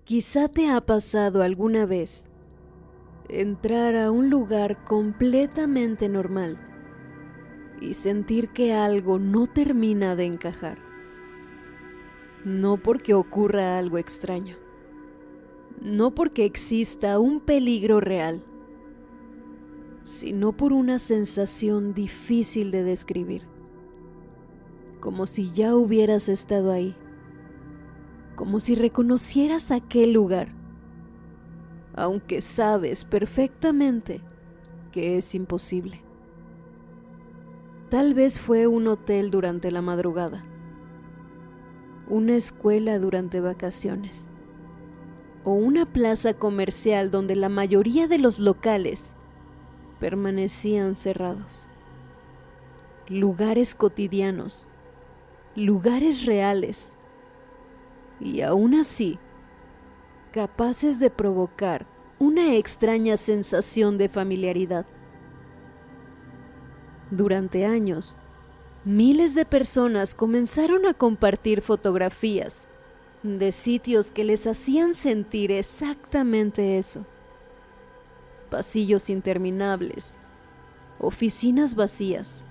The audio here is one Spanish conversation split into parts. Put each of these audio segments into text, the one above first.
Quizá te ha pasado alguna vez entrar a un lugar completamente normal y sentir que algo no termina de encajar. No porque ocurra algo extraño, no porque exista un peligro real, sino por una sensación difícil de describir, como si ya hubieras estado ahí, como si reconocieras aquel lugar, aunque sabes perfectamente que es imposible. Tal vez fue un hotel durante la madrugada, una escuela durante vacaciones, o una plaza comercial donde la mayoría de los locales permanecían cerrados. Lugares cotidianos, lugares reales, y aún así, capaces de provocar una extraña sensación de familiaridad. Durante años, miles de personas comenzaron a compartir fotografías de sitios que les hacían sentir exactamente eso. Pasillos interminables, oficinas vacías,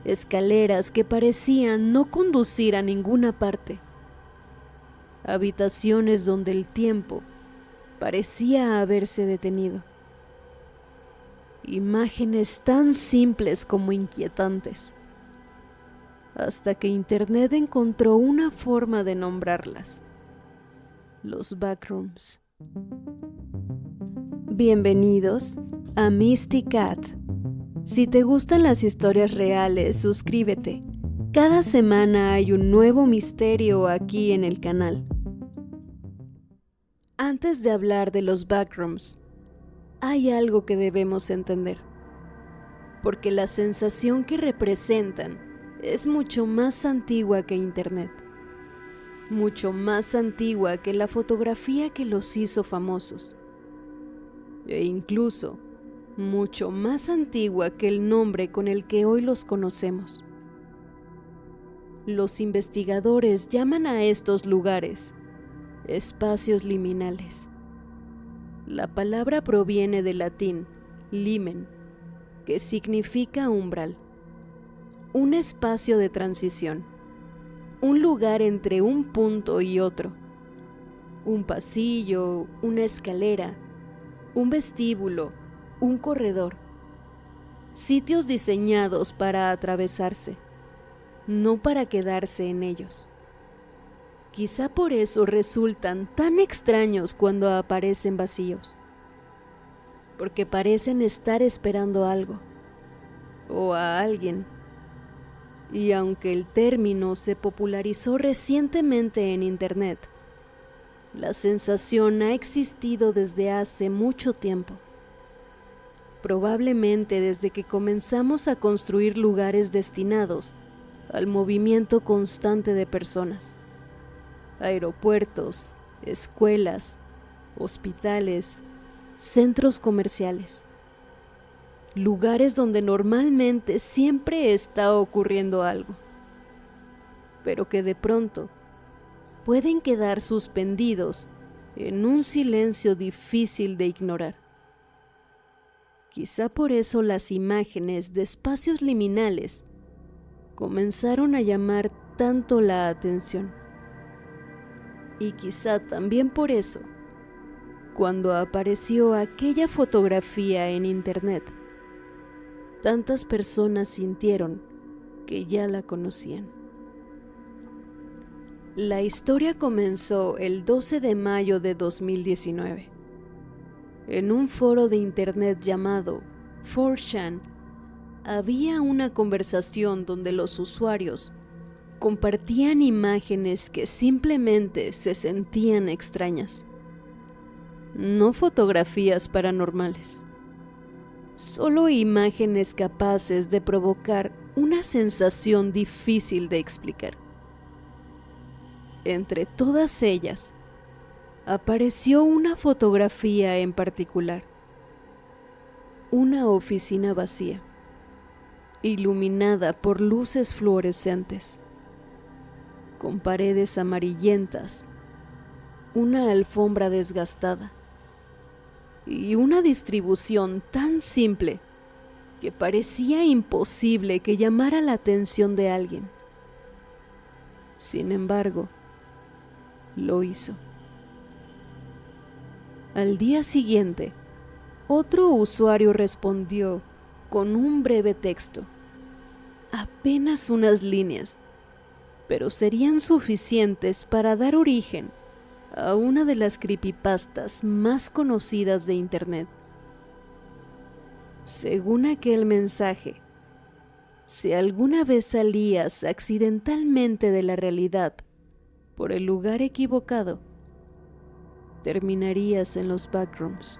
escaleras que parecían no conducir a ninguna parte, habitaciones donde el tiempo parecía haberse detenido. Imágenes tan simples como inquietantes, hasta que Internet encontró una forma de nombrarlas: los backrooms. Bienvenidos a Misty Cat. Si te gustan las historias reales, suscríbete. Cada semana hay un nuevo misterio aquí en el canal. Antes de hablar de los backrooms, hay algo que debemos entender, porque la sensación que representan es mucho más antigua que Internet, mucho más antigua que la fotografía que los hizo famosos, e incluso mucho más antigua que el nombre con el que hoy los conocemos. Los investigadores llaman a estos lugares espacios liminales. La palabra proviene del latín limen, que significa umbral, un espacio de transición, un lugar entre un punto y otro, un pasillo, una escalera, un vestíbulo, un corredor, sitios diseñados para atravesarse, no para quedarse en ellos. Quizá por eso resultan tan extraños cuando aparecen vacíos, porque parecen estar esperando algo o a alguien. Y aunque el término se popularizó recientemente en Internet, la sensación ha existido desde hace mucho tiempo. Probablemente desde que comenzamos a construir lugares destinados al movimiento constante de personas. Aeropuertos, escuelas, hospitales, centros comerciales. Lugares donde normalmente siempre está ocurriendo algo, pero que de pronto pueden quedar suspendidos en un silencio difícil de ignorar. Quizá por eso las imágenes de espacios liminales comenzaron a llamar tanto la atención. Y quizá también por eso, cuando apareció aquella fotografía en Internet, tantas personas sintieron que ya la conocían. La historia comenzó el 12 de mayo de 2019. En un foro de Internet llamado 4chan, había una conversación donde los usuarios compartían imágenes que simplemente se sentían extrañas. No fotografías paranormales, solo imágenes capaces de provocar una sensación difícil de explicar. Entre todas ellas, apareció una fotografía en particular. Una oficina vacía, iluminada por luces fluorescentes, con paredes amarillentas una alfombra desgastada y una distribución tan simple que parecía imposible que llamara la atención de alguien. Sin embargo, lo hizo. Al día siguiente, otro usuario respondió con un breve texto, apenas unas líneas, pero serían suficientes para dar origen a una de las creepypastas más conocidas de Internet. Según aquel mensaje, si alguna vez salías accidentalmente de la realidad por el lugar equivocado, terminarías en los backrooms,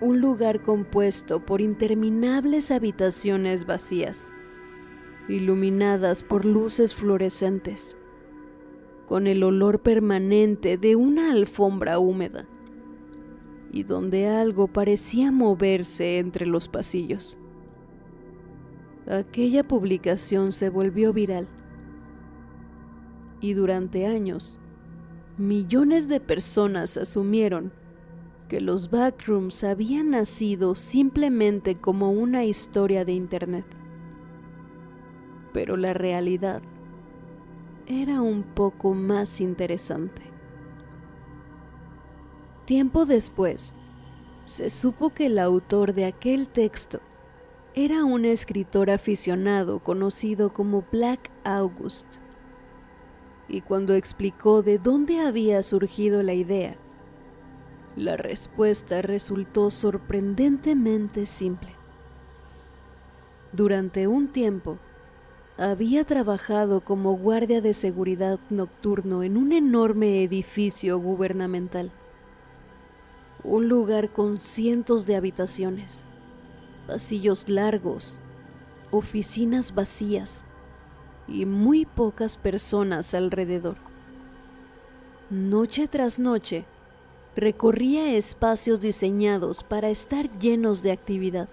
un lugar compuesto por interminables habitaciones vacías, iluminadas por luces fluorescentes, con el olor permanente de una alfombra húmeda, y donde algo parecía moverse entre los pasillos. Aquella publicación se volvió viral, y durante años, millones de personas asumieron que los backrooms habían nacido simplemente como una historia de Internet. Pero la realidad era un poco más interesante. Tiempo después, se supo que el autor de aquel texto era un escritor aficionado conocido como Black August. Y cuando explicó de dónde había surgido la idea, la respuesta resultó sorprendentemente simple. Durante un tiempo, había trabajado como guardia de seguridad nocturno en un enorme edificio gubernamental, un lugar con cientos de habitaciones, pasillos largos, oficinas vacías y muy pocas personas alrededor. Noche tras noche, recorría espacios diseñados para estar llenos de actividad,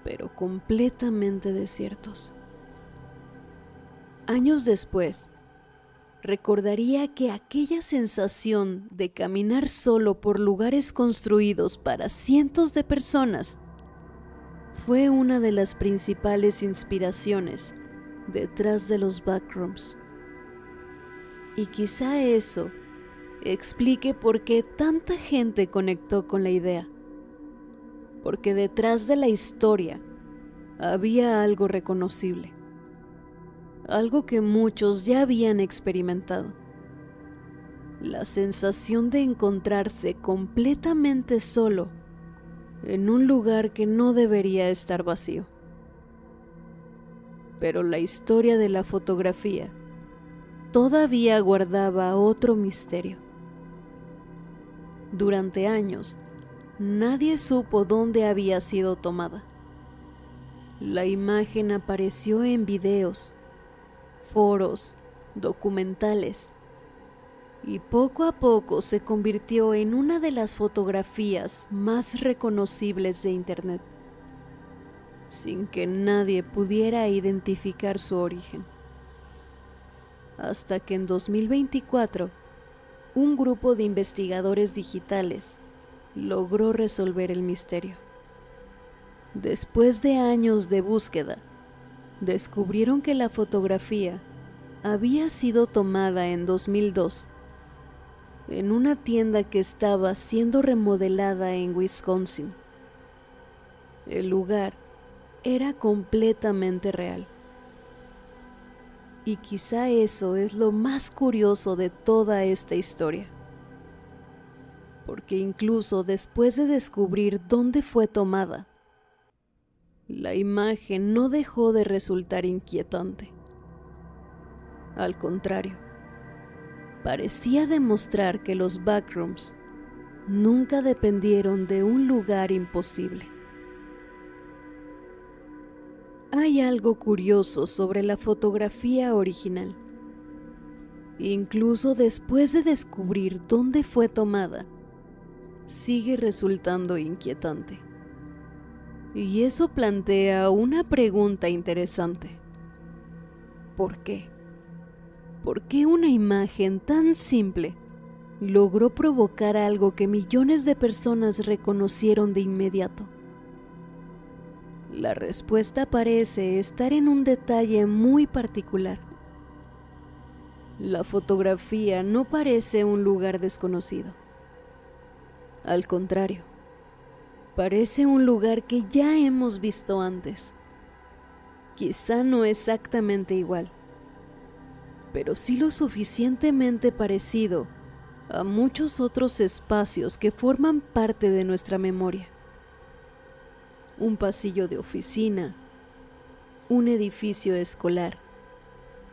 pero completamente desiertos. Años después, recordaría que aquella sensación de caminar solo por lugares construidos para cientos de personas fue una de las principales inspiraciones detrás de los backrooms. Y quizá eso explique por qué tanta gente conectó con la idea. Porque detrás de la historia había algo reconocible. Algo que muchos ya habían experimentado. La sensación de encontrarse completamente solo en un lugar que no debería estar vacío. Pero la historia de la fotografía todavía guardaba otro misterio. Durante años, nadie supo dónde había sido tomada. La imagen apareció en videos, foros, documentales, y poco a poco se convirtió en una de las fotografías más reconocibles de Internet, sin que nadie pudiera identificar su origen. Hasta que en 2024, un grupo de investigadores digitales logró resolver el misterio. Después de años de búsqueda, descubrieron que la fotografía había sido tomada en 2002 en una tienda que estaba siendo remodelada en Wisconsin. El lugar era completamente real. Y quizá eso es lo más curioso de toda esta historia. Porque incluso después de descubrir dónde fue tomada, la imagen no dejó de resultar inquietante. Al contrario, parecía demostrar que los backrooms nunca dependieron de un lugar imposible. Hay algo curioso sobre la fotografía original. Incluso después de descubrir dónde fue tomada, sigue resultando inquietante. Y eso plantea una pregunta interesante. ¿Por qué? ¿Por qué una imagen tan simple logró provocar algo que millones de personas reconocieron de inmediato? La respuesta parece estar en un detalle muy particular. La fotografía no parece un lugar desconocido. Al contrario, parece un lugar que ya hemos visto antes. Quizá no exactamente igual, pero sí lo suficientemente parecido a muchos otros espacios que forman parte de nuestra memoria. Un pasillo de oficina, un edificio escolar,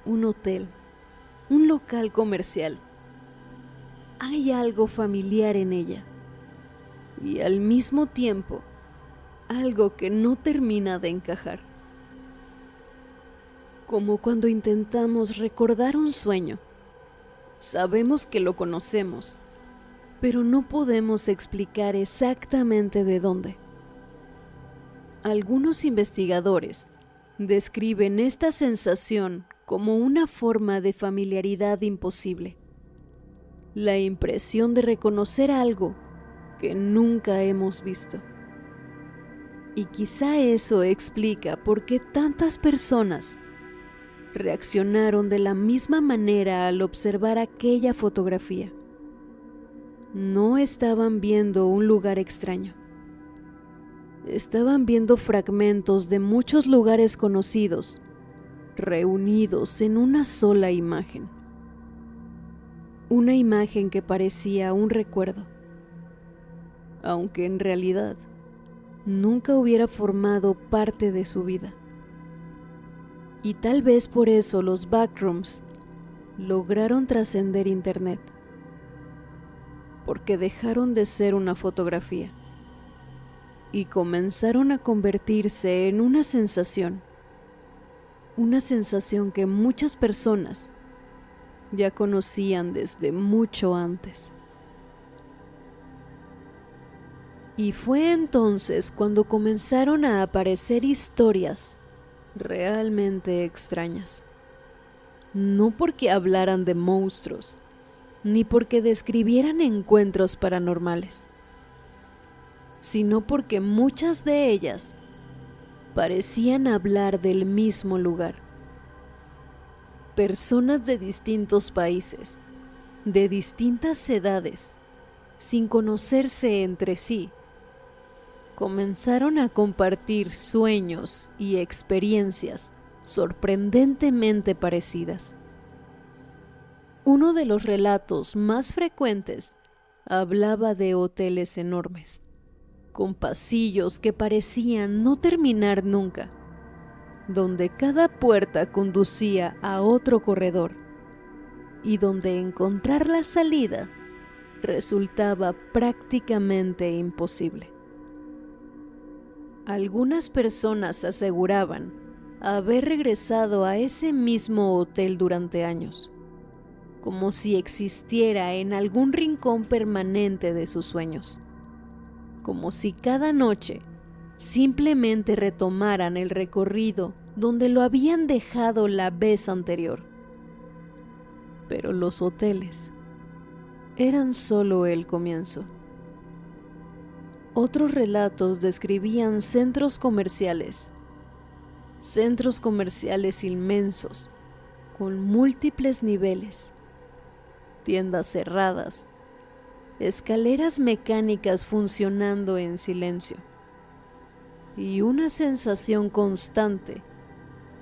un hotel, un local comercial. Hay algo familiar en ella y al mismo tiempo algo que no termina de encajar. Como cuando intentamos recordar un sueño. Sabemos que lo conocemos, pero no podemos explicar exactamente de dónde. Algunos investigadores describen esta sensación como una forma de familiaridad imposible. La impresión de reconocer algo que nunca hemos visto. Y quizá eso explica por qué tantas personas reaccionaron de la misma manera al observar aquella fotografía. No estaban viendo un lugar extraño. Estaban viendo fragmentos de muchos lugares conocidos, reunidos en una sola imagen. Una imagen que parecía un recuerdo, aunque en realidad nunca hubiera formado parte de su vida. Y tal vez por eso los backrooms lograron trascender Internet, porque dejaron de ser una fotografía y comenzaron a convertirse en una sensación que muchas personas ya conocían desde mucho antes. Y fue entonces cuando comenzaron a aparecer historias realmente extrañas. No porque hablaran de monstruos, ni porque describieran encuentros paranormales, sino porque muchas de ellas parecían hablar del mismo lugar. Personas de distintos países, de distintas edades, sin conocerse entre sí, comenzaron a compartir sueños y experiencias sorprendentemente parecidas. Uno de los relatos más frecuentes hablaba de hoteles enormes, con pasillos que parecían no terminar nunca, donde cada puerta conducía a otro corredor y donde encontrar la salida resultaba prácticamente imposible. Algunas personas aseguraban haber regresado a ese mismo hotel durante años, como si existiera en algún rincón permanente de sus sueños, como si cada noche simplemente retomaran el recorrido donde lo habían dejado la vez anterior. Pero los hoteles eran solo el comienzo. Otros relatos describían centros comerciales inmensos, con múltiples niveles, tiendas cerradas, escaleras mecánicas funcionando en silencio, y una sensación constante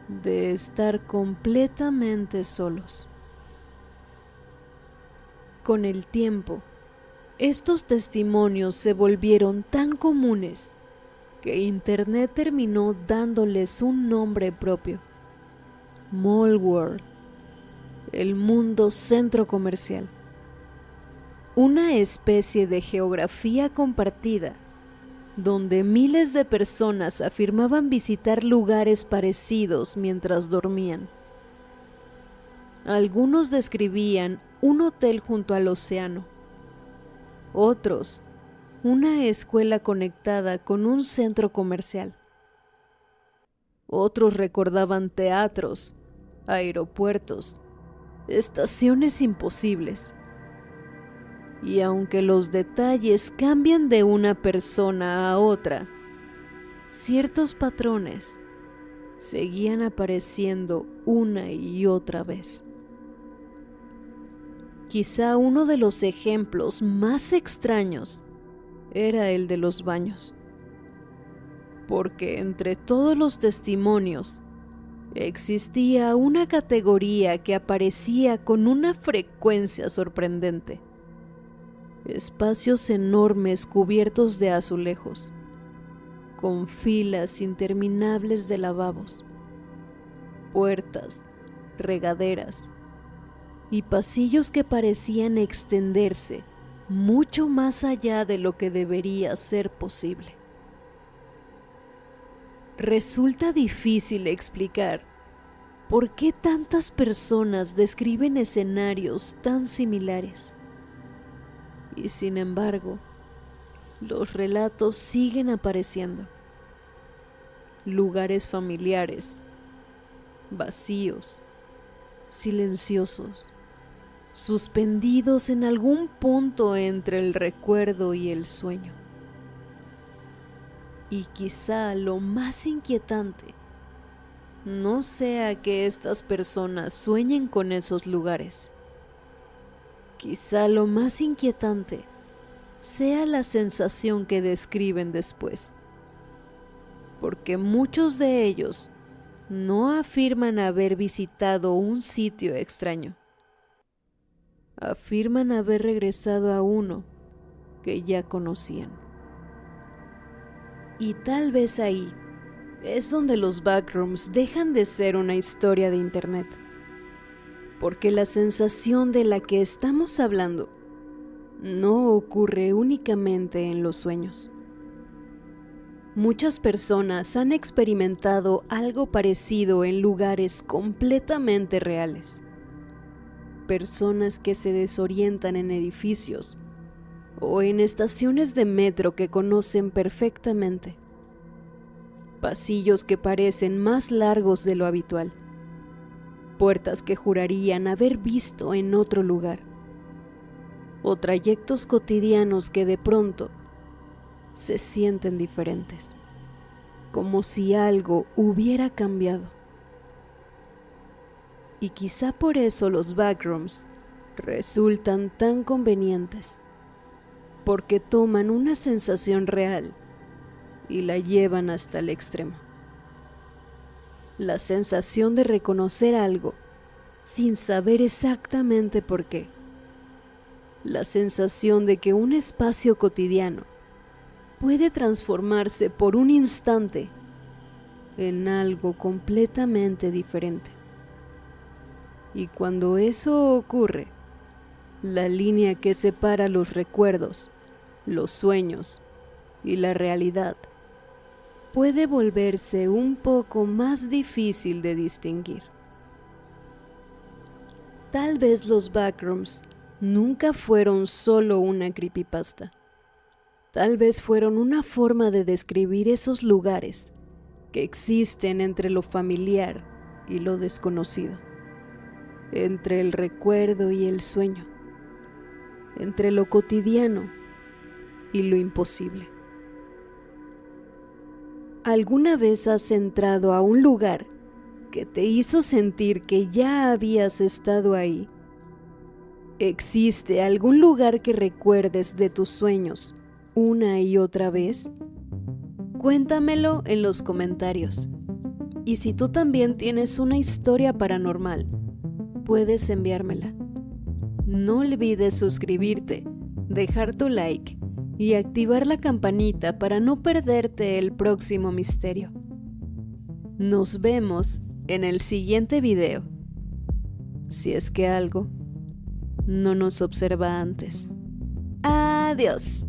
de estar completamente solos. Con el tiempo, estos testimonios se volvieron tan comunes que Internet terminó dándoles un nombre propio: Mall World, el mundo centro comercial. Una especie de geografía compartida, donde miles de personas afirmaban visitar lugares parecidos mientras dormían. Algunos describían un hotel junto al océano, otros una escuela conectada con un centro comercial. Otros recordaban teatros, aeropuertos estaciones imposibles. Y aunque los detalles cambian de una persona a otra, ciertos patrones seguían apareciendo una y otra vez. Quizá uno de los ejemplos más extraños era el de los baños, porque entre todos los testimonios existía una categoría que aparecía con una frecuencia sorprendente: espacios enormes cubiertos de azulejos, con filas interminables de lavabos, puertas, regaderas y pasillos que parecían extenderse mucho más allá de lo que debería ser posible. Resulta difícil explicar por qué tantas personas describen escenarios tan similares. Y sin embargo, los relatos siguen apareciendo. Lugares familiares, vacíos, silenciosos, suspendidos en algún punto entre el recuerdo y el sueño. Y quizá lo más inquietante no sea que estas personas sueñen con esos lugares. Quizá lo más inquietante sea la sensación que describen después, porque muchos de ellos no afirman haber visitado un sitio extraño. Afirman haber regresado a uno que ya conocían. Y tal vez ahí es donde los backrooms dejan de ser una historia de internet, porque la sensación de la que estamos hablando no ocurre únicamente en los sueños. Muchas personas han experimentado algo parecido en lugares completamente reales. Personas que se desorientan en edificios o en estaciones de metro que conocen perfectamente. Pasillos que parecen más largos de lo habitual. Puertas que jurarían haber visto en otro lugar. O trayectos cotidianos que de pronto se sienten diferentes, como si algo hubiera cambiado. Y quizá por eso los backrooms resultan tan convenientes, porque toman una sensación real y la llevan hasta el extremo. La sensación de reconocer algo sin saber exactamente por qué. La sensación de que un espacio cotidiano puede transformarse por un instante en algo completamente diferente. Y cuando eso ocurre, la línea que separa los recuerdos, los sueños y la realidad puede volverse un poco más difícil de distinguir. Tal vez los backrooms nunca fueron solo una creepypasta. Tal vez fueron una forma de describir esos lugares que existen entre lo familiar y lo desconocido, entre el recuerdo y el sueño, entre lo cotidiano y lo imposible. ¿Alguna vez has entrado a un lugar que te hizo sentir que ya habías estado ahí? ¿Existe algún lugar que recuerdes de tus sueños una y otra vez? Cuéntamelo en los comentarios. Y si tú también tienes una historia paranormal, puedes enviármela. No olvides suscribirte, dejar tu like y activar la campanita para no perderte el próximo misterio. Nos vemos en el siguiente video, si es que algo no nos observa antes. Adiós.